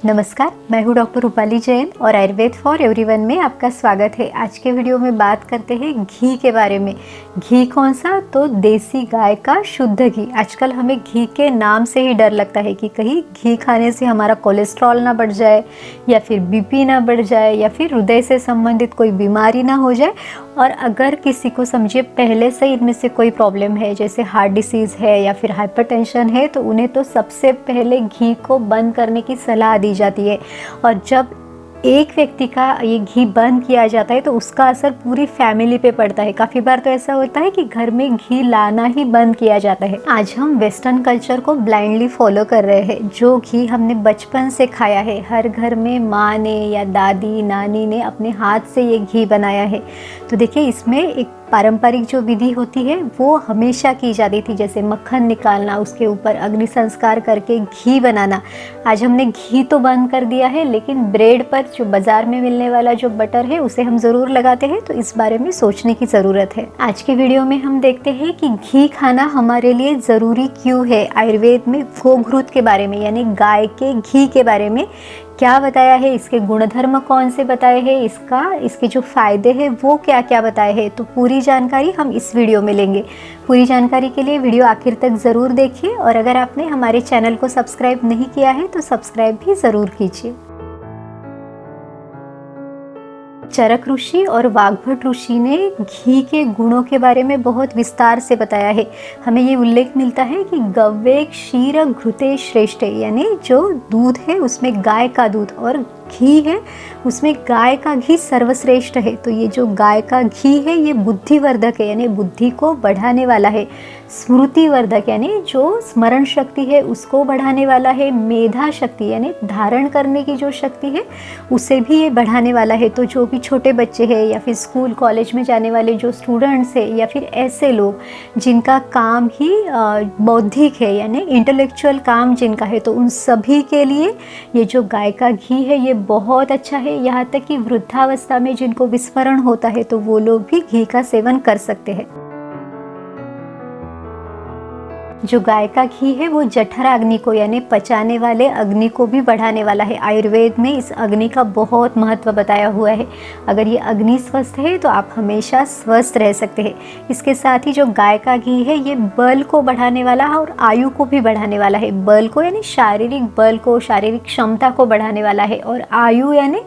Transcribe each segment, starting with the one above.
नमस्कार, मैं हूँ डॉक्टर रूपाली जैन और आयुर्वेद फॉर एवरीवन में आपका स्वागत है। आज के वीडियो में बात करते हैं घी के बारे में। घी कौन सा? तो देसी गाय का शुद्ध घी। आजकल हमें घी के नाम से ही डर लगता है कि कहीं घी खाने से हमारा कोलेस्ट्रॉल ना बढ़ जाए या फिर बीपी ना बढ़ जाए या फिर हृदय से संबंधित कोई बीमारी ना हो जाए। और अगर किसी को समझिए पहले से इनमें से कोई प्रॉब्लम है, जैसे हार्ट डिसीज़ है या फिर हाइपरटेंशन है, तो उन्हें तो सबसे पहले घी को बंद करने की सलाह दी जाती है। और जब एक व्यक्ति का ये घी बंद किया जाता है तो उसका असर पूरी फैमिली पे पड़ता है। काफ़ी बार तो ऐसा होता है कि घर में घी लाना ही बंद किया जाता है। आज हम वेस्टर्न कल्चर को ब्लाइंडली फॉलो कर रहे हैं। जो घी हमने बचपन से खाया है, हर घर में माँ ने या दादी नानी ने अपने हाथ से ये घी बनाया है। तो देखिए, इसमें एक पारंपरिक जो विधि होती है वो हमेशा की जाती थी, जैसे मक्खन निकालना, उसके ऊपर अग्नि संस्कार करके घी बनाना। आज हमने घी तो बंद कर दिया है, लेकिन ब्रेड पर जो बाज़ार में मिलने वाला जो बटर है उसे हम ज़रूर लगाते हैं। तो इस बारे में सोचने की ज़रूरत है। आज के वीडियो में हम देखते हैं कि घी खाना हमारे लिए ज़रूरी क्यों है। आयुर्वेद में गोघृत के बारे में, यानी गाय के घी के बारे में क्या बताया है, इसके गुणधर्म कौन से बताए हैं, इसके जो फ़ायदे हैं वो क्या क्या बताए हैं। तो पूरी जानकारी हम इस वीडियो में लेंगे। पूरी जानकारी के लिए वीडियो आखिर तक ज़रूर देखिए और अगर आपने हमारे चैनल को सब्सक्राइब नहीं किया है तो सब्सक्राइब भी ज़रूर कीजिए। चरक ऋषि और वाग्भट ऋषि ने घी के गुणों के बारे में बहुत विस्तार से बताया है। हमें ये उल्लेख मिलता है कि गव्ये क्षीर घृते श्रेष्ठ, यानी जो दूध है उसमें गाय का दूध और घी है उसमें गाय का घी सर्वश्रेष्ठ है। तो ये जो गाय का घी है ये बुद्धिवर्धक है, यानी बुद्धि को बढ़ाने वाला है। स्मृतिवर्धक, यानी जो स्मरण शक्ति है उसको बढ़ाने वाला है। मेधा शक्ति, यानी धारण करने की जो शक्ति है उसे भी ये बढ़ाने वाला है। तो जो भी छोटे बच्चे हैं या फिर स्कूल कॉलेज में जाने वाले जो स्टूडेंट्स हैं या फिर ऐसे लोग जिनका काम ही बौद्धिक है, यानी इंटेलेक्चुअल काम जिनका है, तो उन सभी के लिए ये जो गाय का घी है ये बहुत अच्छा है। यहाँ तक कि वृद्धावस्था में जिनको विस्मरण होता है तो वो लोग भी घी का सेवन कर सकते हैं। जो गाय का घी है वो जठर अग्नि को, यानी पचाने वाले अग्नि को भी बढ़ाने वाला है। आयुर्वेद में इस अग्नि का बहुत महत्व बताया हुआ है। अगर ये अग्नि स्वस्थ है तो आप हमेशा स्वस्थ रह सकते हैं। इसके साथ ही जो गाय का घी है ये बल को बढ़ाने वाला है और आयु को भी बढ़ाने वाला है। बल को यानी शारीरिक बल को, शारीरिक क्षमता को बढ़ाने वाला है और आयु यानी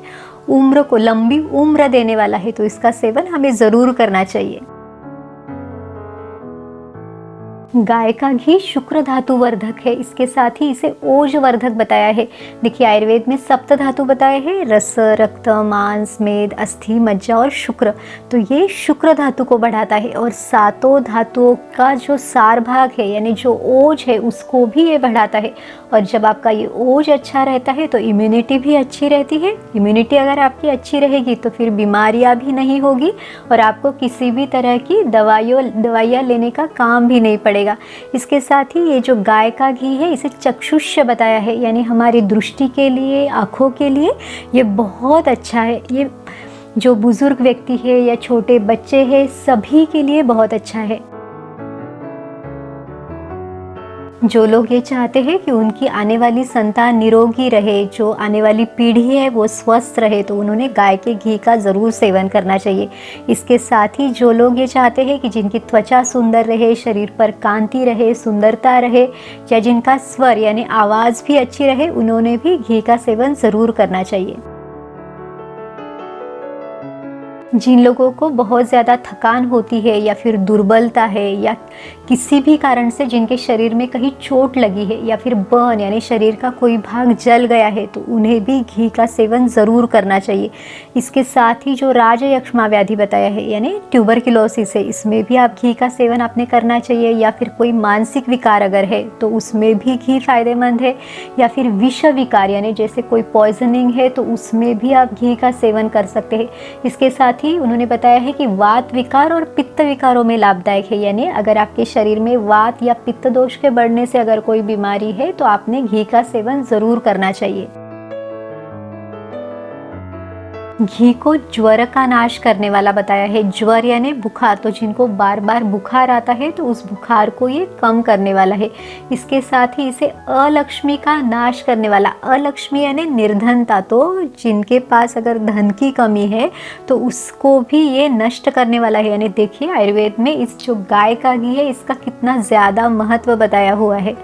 उम्र को, लंबी उम्र देने वाला है। तो इसका सेवन हमें ज़रूर करना चाहिए। गाय का घी शुक्र धातु वर्धक है, इसके साथ ही इसे ओज वर्धक बताया है। देखिए, आयुर्वेद में सप्त धातु बताए हैं, रस, रक्त, मांस, मेद, अस्थि, मज्जा और शुक्र। तो ये शुक्र धातु को बढ़ाता है और सातों धातुओं का जो सार भाग है, यानी जो ओज है, उसको भी ये बढ़ाता है। और जब आपका ये ओज अच्छा रहता है तो इम्यूनिटी भी अच्छी रहती है। इम्यूनिटी अगर आपकी अच्छी रहेगी तो फिर बीमारियां भी नहीं होगी और आपको किसी भी तरह की दवाइयाँ लेने का काम भी नहीं पड़ेगा। इसके साथ ही ये जो गाय का घी है इसे चक्षुष्य बताया है, यानी हमारी दृष्टि के लिए, आँखों के लिए ये बहुत अच्छा है। ये जो बुजुर्ग व्यक्ति है या छोटे बच्चे हैं सभी के लिए बहुत अच्छा है। जो लोग ये चाहते हैं कि उनकी आने वाली संतान निरोगी रहे, जो आने वाली पीढ़ी है वो स्वस्थ रहे, तो उन्होंने गाय के घी का ज़रूर सेवन करना चाहिए। इसके साथ ही जो लोग ये चाहते हैं कि जिनकी त्वचा सुंदर रहे, शरीर पर कांति रहे, सुंदरता रहे, या जिनका स्वर यानी आवाज़ भी अच्छी रहे, उन्होंने भी घी का सेवन ज़रूर करना चाहिए। जिन लोगों को बहुत ज़्यादा थकान होती है या फिर दुर्बलता है या किसी भी कारण से जिनके शरीर में कहीं चोट लगी है या फिर बर्न यानी शरीर का कोई भाग जल गया है, तो उन्हें भी घी का सेवन ज़रूर करना चाहिए। इसके साथ ही जो राजयक्ष्मा व्याधि बताया है यानी ट्यूबरक्लोसिस है, इसमें भी आप घी का सेवन आपने करना चाहिए। या फिर कोई मानसिक विकार अगर है तो उसमें भी घी फ़ायदेमंद है। या फिर विष विकार यानी जैसे कोई पॉइजनिंग है तो उसमें भी आप घी का सेवन कर सकते हैं। इसके साथ ही उन्होंने बताया है कि वात विकार और पित्त विकारों में लाभदायक है, यानी अगर आपके शरीर में वात या पित्त दोष के बढ़ने से अगर कोई बीमारी है तो आपने घी का सेवन ज़रूर करना चाहिए। घी को ज्वर का नाश करने वाला बताया है। ज्वर यानी बुखार, तो जिनको बार बार बुखार आता है तो उस बुखार को ये कम करने वाला है। इसके साथ ही इसे अलक्ष्मी का नाश करने वाला, अलक्ष्मी यानी निर्धनता, तो जिनके पास अगर धन की कमी है तो उसको भी ये नष्ट करने वाला है। यानी देखिए आयुर्वेद में इस जो गाय का घी है इसका कितना ज़्यादा महत्व बताया हुआ है।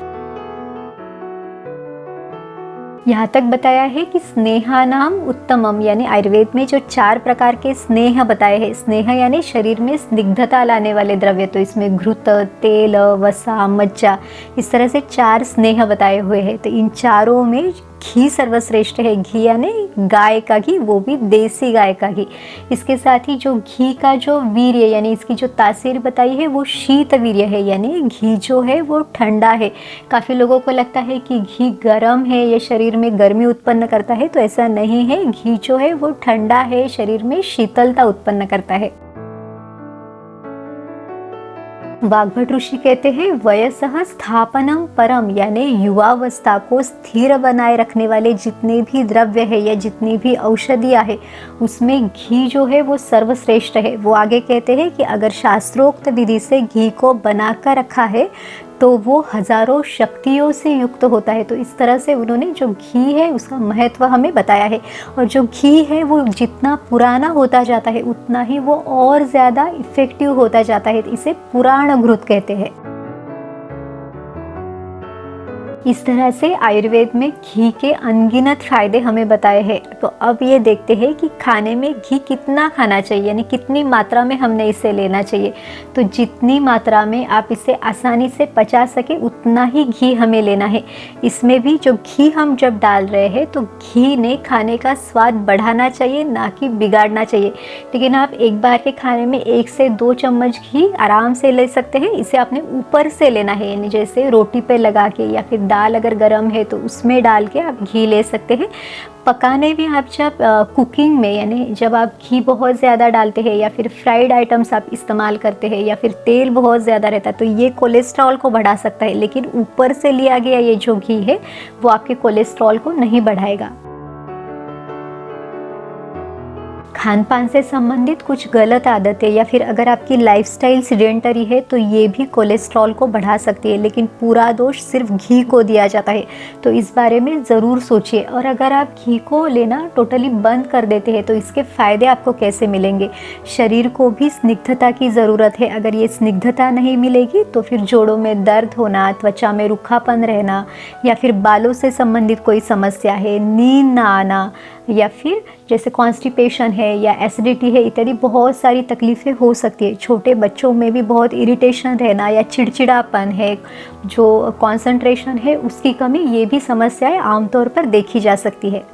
यहाँ तक बताया है कि स्नेहानाम उत्तमम, यानी आयुर्वेद में जो 4 प्रकार के स्नेह बताए हैं, स्नेह यानी शरीर में स्निग्धता लाने वाले द्रव्य, तो इसमें घृत, तेल, वसा, मज्जा, इस तरह से 4 स्नेह बताए हुए हैं। तो इन चारों में घी सर्वश्रेष्ठ है। घी यानी गाय का घी, वो भी देसी गाय का घी। इसके साथ ही जो घी का जो वीर्य यानी इसकी जो तासीर बताई है वो शीत वीर्य है, यानी घी जो है वो ठंडा है। काफ़ी लोगों को लगता है कि घी गर्म है, ये शरीर में गर्मी उत्पन्न करता है, तो ऐसा नहीं है। घी जो है वो ठंडा है, शरीर में शीतलता उत्पन्न करता है। वाग्भट ऋषि कहते हैं वयसः स्थापनम परम, यानी युवावस्था को स्थिर बनाए रखने वाले जितने भी द्रव्य है या जितनी भी औषधियाँ है उसमें घी जो है वो सर्वश्रेष्ठ है। वो आगे कहते हैं कि अगर शास्त्रोक्त विधि से घी को बनाकर रखा है तो वो हजारों शक्तियों से युक्त होता है। तो इस तरह से उन्होंने जो घी है उसका महत्व हमें बताया है। और जो घी है वो जितना पुराना होता जाता है उतना ही वो और ज़्यादा इफ़ेक्टिव होता जाता है। इसे पुराण घृत कहते हैं। इस तरह से आयुर्वेद में घी के अनगिनत फायदे हमें बताए हैं। तो अब ये देखते हैं कि खाने में घी कितना खाना चाहिए, यानी कितनी मात्रा में हमने इसे लेना चाहिए। तो जितनी मात्रा में आप इसे आसानी से पचा सके उतना ही घी हमें लेना है। इसमें भी जो घी हम जब डाल रहे हैं तो घी ने खाने का स्वाद बढ़ाना चाहिए, ना कि बिगाड़ना चाहिए। लेकिन आप एक बार के खाने में 1 से 2 चम्मच घी आराम से ले सकते हैं। इसे आपने ऊपर से लेना है, यानी जैसे रोटी पे लगा के, या फिर दाल अगर गर्म है तो उसमें डाल के आप घी ले सकते हैं। पकाने में आप जब कुकिंग में, यानी जब आप घी बहुत ज़्यादा डालते हैं या फिर फ्राइड आइटम्स आप इस्तेमाल करते हैं या फिर तेल बहुत ज़्यादा रहता है तो ये कोलेस्ट्रॉल को बढ़ा सकता है। लेकिन ऊपर से लिया गया ये जो घी है वो आपके कोलेस्ट्रॉल को नहीं बढ़ाएगा। खान पान से संबंधित कुछ गलत आदतें या फिर अगर आपकी लाइफस्टाइल सीडेंटरी है तो ये भी कोलेस्ट्रॉल को बढ़ा सकती है। लेकिन पूरा दोष सिर्फ घी को दिया जाता है, तो इस बारे में ज़रूर सोचिए। और अगर आप घी को लेना टोटली बंद कर देते हैं तो इसके फ़ायदे आपको कैसे मिलेंगे। शरीर को भी स्निग्धता की ज़रूरत है। अगर ये स्निग्धता नहीं मिलेगी तो फिर जोड़ों में दर्द होना, त्वचा में रूखापन रहना, या फिर बालों से संबंधित कोई समस्या है, नींद ना आना, या फिर जैसे कॉन्स्टिपेशन है या एसिडिटी है इत्यादि बहुत सारी तकलीफ़ें हो सकती है। छोटे बच्चों में भी बहुत इरिटेशन रहना या चिड़चिड़ापन है, जो कंसंट्रेशन है उसकी कमी, ये भी समस्याएं आमतौर पर देखी जा सकती है।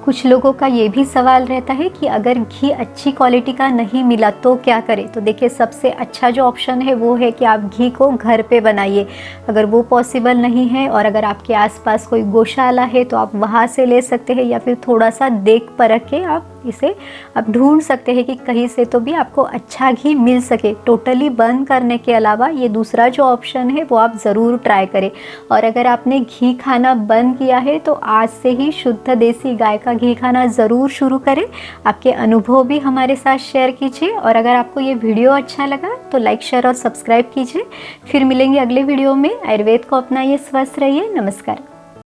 कुछ लोगों का ये भी सवाल रहता है कि अगर घी अच्छी क्वालिटी का नहीं मिला तो क्या करें। तो देखिए सबसे अच्छा जो ऑप्शन है वो है कि आप घी को घर पे बनाइए। अगर वो पॉसिबल नहीं है और अगर आपके आसपास कोई गौशाला है तो आप वहाँ से ले सकते हैं, या फिर थोड़ा सा देख परख के आप इसे आप ढूंढ सकते हैं कि कहीं से तो भी आपको अच्छा घी मिल सके। टोटली बंद करने के अलावा ये दूसरा जो ऑप्शन है वो आप ज़रूर ट्राई करें। और अगर आपने घी खाना बंद किया है तो आज से ही शुद्ध देसी गाय का घी खाना ज़रूर शुरू करें। आपके अनुभव भी हमारे साथ शेयर कीजिए। और अगर आपको ये वीडियो अच्छा लगा तो लाइक, शेयर और सब्सक्राइब कीजिए। फिर मिलेंगे अगले वीडियो में। आयुर्वेद को अपनाइए, स्वस्थ रहिए। नमस्कार।